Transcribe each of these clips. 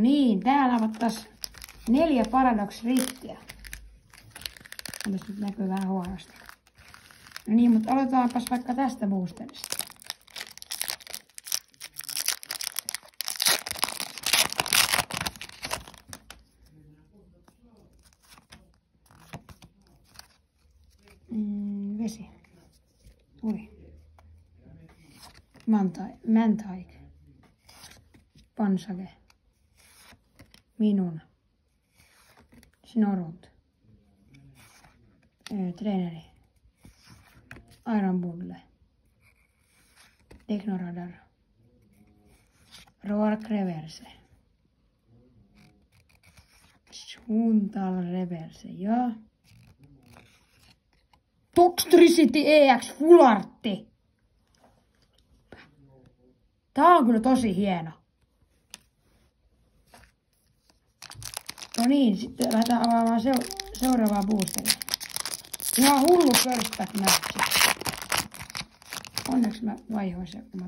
Niin, täällä on taas 4 Paradox Riftiä. Tässä nyt näkyy vähän huonosti. No niin, mutta aloitetaanpas vaikka tästä boosterista. Vesi. Ui. Mantaik. Pansage. Minun. Snorut. Treeneri. Iron Bulle. Teknoradar. Roark Reverse. Suuntal Reverse ja Toxtricity EX Fullartti. Tää on kyllä tosi hieno. No niin, sitten lähdetään avaamaan seuraavaa boosteria. Ihan hullu first pack match. Onneksi mä vaihoin se, kun mä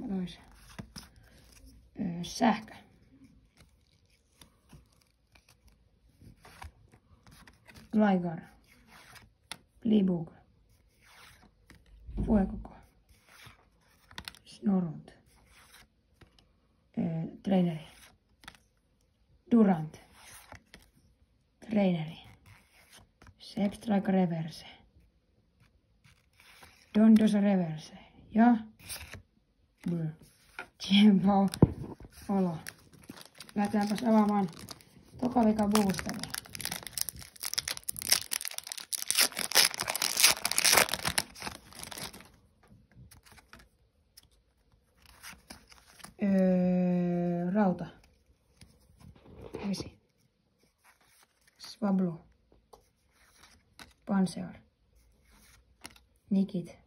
toisen. Sähkö. Gligar. Libug. Fuecoco. Snorut. Treeneri. Durant. Treeneri. Sepstrike Reverse. Dondosa Reverse. Ja Tjempo Olo. Lähdetäänpäs avaamaan toka vika boosteri. Rauta. Vesi. Swablu. Pansear. Nikit.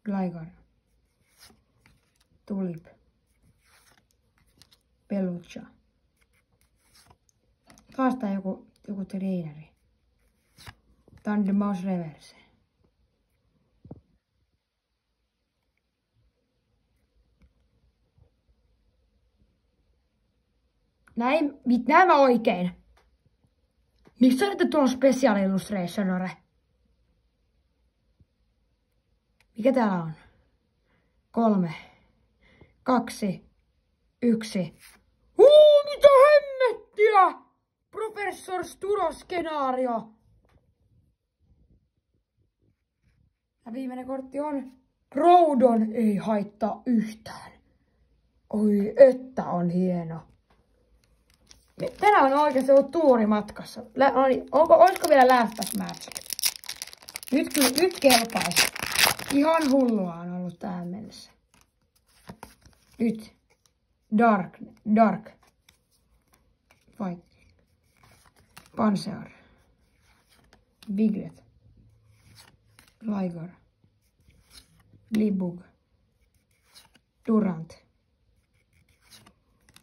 Gligar. Tulip. Pelucha. Taas tää joku treeneri. Thundermouse Reverse. Näin mä oikein. Miksi olette tuolla Special Illustrationore? Mikä täällä on? 3, 2, 1. Mitä hemmettiä! Professor Sturo-skenaario. Ja viimeinen kortti on Groudon, ei haittaa yhtään. Oi, että on hieno. Tänään on oikeasti ollut tuuri matkassa. Olisiko vielä last match? Nyt kelpaisi. Ihan hullua on ollut tähän mennessä. Nyt. Dark. Fight. Pansear. Biglet. Gligar. Libug. Durant.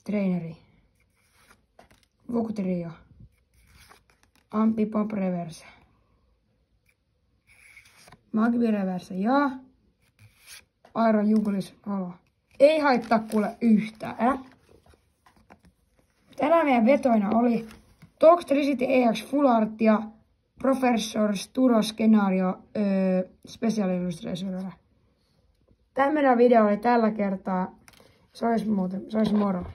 Treeneri. Vuktrio. Ampipop Reverse. Magvi Reverse ja Iron Juglis Olo. Ei haittaa kuule yhtään. Tänään meidän vetoina oli Toxtricity EX Fullart ja Professor Sturo Skenario Special Illustration. Tämmönen video oli tällä kertaa. Se olisi moro.